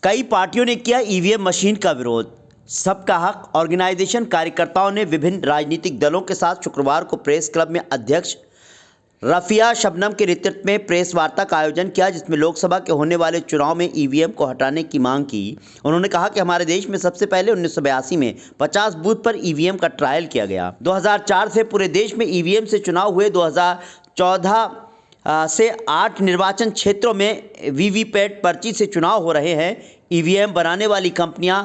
कई पार्टियों ने किया ईवीएम मशीन का विरोध। सबका हक ऑर्गेनाइजेशन कार्यकर्ताओं ने विभिन्न राजनीतिक दलों के साथ शुक्रवार को प्रेस क्लब में अध्यक्ष रफिया शबनम के नेतृत्व में प्रेस वार्ता का आयोजन किया, जिसमें लोकसभा के होने वाले चुनाव में ईवीएम को हटाने की मांग की। उन्होंने कहा कि हमारे देश में सबसे पहले 1982 में 50 बूथ पर ईवीएम का ट्रायल किया गया। 2004 से पूरे देश में ईवीएम से चुनाव हुए। 2014 से 8 निर्वाचन क्षेत्रों में वीवीपैट पर्ची से चुनाव हो रहे हैं। ईवीएम बनाने वाली कंपनियां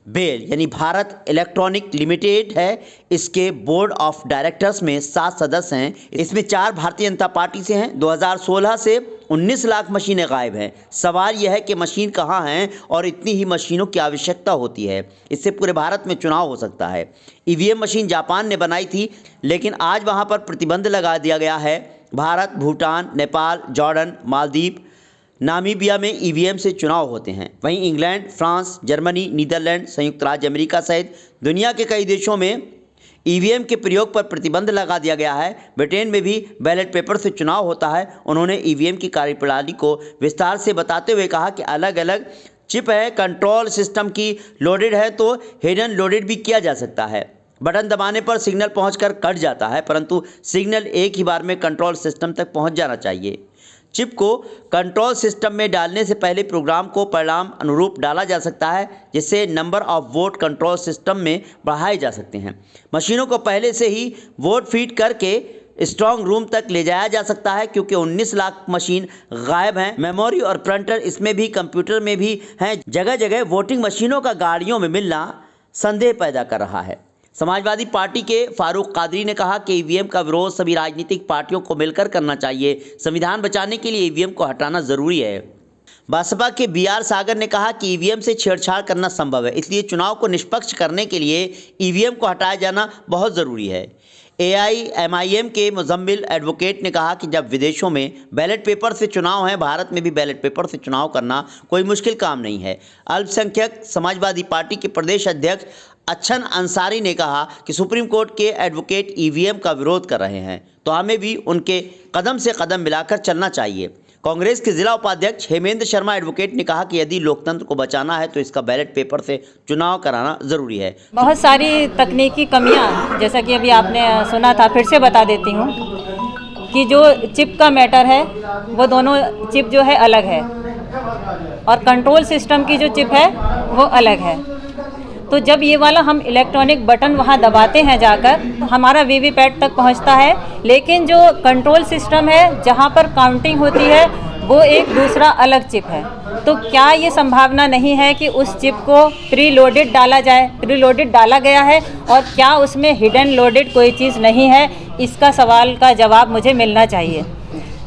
बेल यानी भारत इलेक्ट्रॉनिक लिमिटेड है। इसके बोर्ड ऑफ डायरेक्टर्स में 7 सदस्य हैं। इसमें 4 भारतीय जनता पार्टी से हैं। 2016 से 19 लाख मशीनें गायब हैं। सवाल यह है कि मशीन कहां हैं और इतनी ही मशीनों की आवश्यकता होती है। इससे पूरे भारत में चुनाव हो सकता है। ईवीएम मशीन जापान ने बनाई थी, लेकिन आज वहां पर प्रतिबंध लगा दिया गया है। भारत, भूटान, नेपाल, जॉर्डन, मालदीव, नामीबिया में ईवीएम से चुनाव होते हैं। वहीं इंग्लैंड, फ्रांस, जर्मनी, नीदरलैंड, संयुक्त राज्य अमेरिका सहित दुनिया के कई देशों में ईवीएम के प्रयोग पर प्रतिबंध लगा दिया गया है। ब्रिटेन में भी बैलेट पेपर से चुनाव होता है। उन्होंने ईवीएम की कार्यप्रणाली को विस्तार से बताते हुए कहा कि अलग अलग चिप है, कंट्रोल सिस्टम की लोडेड है तो हिडन लोडेड भी किया जा सकता है। बटन दबाने पर सिग्नल पहुंचकर कट जाता है, परंतु सिग्नल एक ही बार में कंट्रोल सिस्टम तक पहुंच जाना चाहिए। चिप को कंट्रोल सिस्टम में डालने से पहले प्रोग्राम को परिणाम अनुरूप डाला जा सकता है, जिससे number of vote control system में बढ़ाए जा सकते हैं। मशीनों को पहले से ही वोट फीड करके स्ट्रॉन्ग रूम तक ले जाया जा सकता है, क्योंकि 19 लाख मशीन गायब हैं। मेमोरी और प्रिंटर इसमें भी, कंप्यूटर में भी हैं। जगह जगह वोटिंग मशीनों का गाड़ियों में मिलना संदेह पैदा कर रहा है। समाजवादी पार्टी के फारूक कादरी ने कहा कि ईवीएम का विरोध सभी राजनीतिक पार्टियों को मिलकर करना चाहिए। संविधान बचाने के लिए ईवीएम को हटाना जरूरी है। बसपा के बीआर सागर ने कहा कि ईवीएम से छेड़छाड़ करना संभव है, इसलिए चुनाव को निष्पक्ष करने के लिए ईवीएम को हटाया जाना बहुत ज़रूरी है। एआईएमआईएम के मुजम्मिल एडवोकेट ने कहा कि जब विदेशों में बैलेट पेपर से चुनाव है, भारत में भी बैलेट पेपर से चुनाव करना कोई मुश्किल काम नहीं है। अल्पसंख्यक समाजवादी पार्टी के प्रदेश अध्यक्ष अच्छन अंसारी ने कहा कि सुप्रीम कोर्ट के एडवोकेट ईवीएम का विरोध कर रहे हैं, तो हमें भी उनके कदम से कदम मिलाकर चलना चाहिए। कांग्रेस के जिला उपाध्यक्ष हेमेंद्र शर्मा एडवोकेट ने कहा कि यदि लोकतंत्र को बचाना है तो इसका बैलेट पेपर से चुनाव कराना जरूरी है। बहुत सारी तकनीकी कमियां, जैसा कि अभी आपने सुना था, फिर से बता देती हूं कि जो चिप का मैटर है वो दोनों चिप जो है अलग है और कंट्रोल सिस्टम की जो चिप है वो अलग है। तो जब ये वाला हम इलेक्ट्रॉनिक बटन वहाँ दबाते हैं जाकर, हमारा वीवीपैट तक पहुँचता है, लेकिन जो कंट्रोल सिस्टम है जहाँ पर काउंटिंग होती है वो एक दूसरा अलग चिप है। तो क्या ये संभावना नहीं है कि उस चिप को प्री लोडेड डाला जाए? प्री लोडेड डाला गया है और क्या उसमें हिडन लोडेड कोई चीज़ नहीं है? इसका सवाल का जवाब मुझे मिलना चाहिए।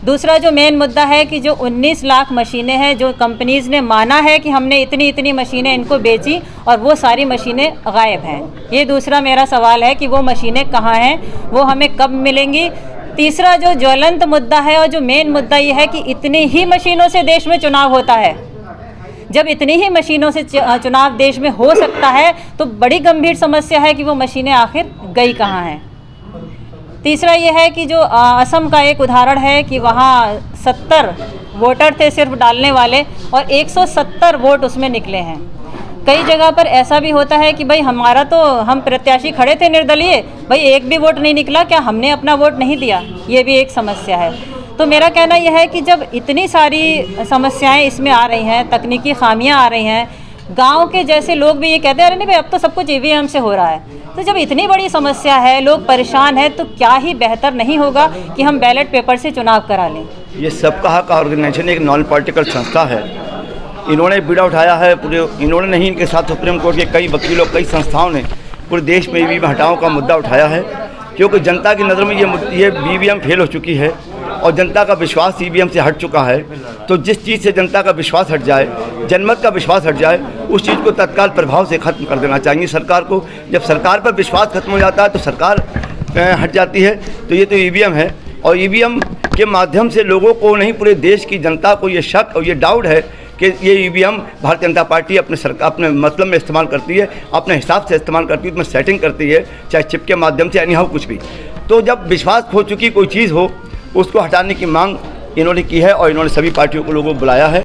दूसरा जो मेन मुद्दा है कि जो 19 लाख मशीनें हैं, जो कंपनीज़ ने माना है कि हमने इतनी इतनी मशीनें इनको बेची और वो सारी मशीनें गायब हैं। ये दूसरा मेरा सवाल है कि वो मशीनें कहाँ हैं, वो हमें कब मिलेंगी। तीसरा जो ज्वलंत मुद्दा है और जो मेन मुद्दा ये है कि इतनी ही मशीनों से देश में चुनाव होता है। जब इतनी ही मशीनों से चुनाव देश में हो सकता है तो बड़ी गंभीर समस्या है कि वो मशीनें आखिर गई कहाँ हैं। तीसरा ये है कि जो असम का एक उदाहरण है कि वहाँ 70 वोटर थे सिर्फ डालने वाले और 170 वोट उसमें निकले हैं। कई जगह पर ऐसा भी होता है कि भाई हमारा तो हम प्रत्याशी खड़े थे निर्दलीय, भाई एक भी वोट नहीं निकला, क्या हमने अपना वोट नहीं दिया? ये भी एक समस्या है। तो मेरा कहना यह है कि जब इतनी सारी समस्याएं इसमें आ रही हैं, तकनीकी खामियां आ रही हैं, गांव के जैसे लोग भी ये कहते हैं अरे नहीं भाई अब तो सब कुछ ईवीएम से हो रहा है। तो जब इतनी बड़ी समस्या है, लोग परेशान हैं, तो क्या ही बेहतर नहीं होगा कि हम बैलेट पेपर से चुनाव करा लें? ये सबका हक ऑर्गेनाइजेशन एक नॉन पॉलिटिकल संस्था है। इन्होंने बीड़ा उठाया है पूरे, इन्होंने नहीं, इनके साथ सुप्रीम कोर्ट के कई वकीलों, कई संस्थाओं ने पूरे देश में ईवीएम हटाओ का मुद्दा उठाया है, क्योंकि जनता की नज़र में ये ईवीएम फेल हो चुकी है और जनता का विश्वास ईवीएम से हट चुका है। तो जिस चीज़ से जनता का विश्वास हट जाए, जनमत का विश्वास हट जाए, उस चीज़ को तत्काल प्रभाव से ख़त्म कर देना चाहिए सरकार को। जब सरकार पर विश्वास खत्म हो जाता है तो सरकार हट जाती है। तो ये तो ईवीएम है और ईवीएम के माध्यम से लोगों को नहीं, पूरे देश की जनता को ये शक और ये डाउट है कि ये ईवीएम भारतीय जनता पार्टी अपने मतलब में इस्तेमाल करती है, अपने हिसाब से इस्तेमाल करती है, उसमें सेटिंग करती है, चाहे चिप के माध्यम से यानी हो कुछ भी। तो जब विश्वास खो चुकी कोई चीज़ हो, उसको हटाने की मांग इन्होंने की है और इन्होंने सभी पार्टियों को लोगों को बुलाया है।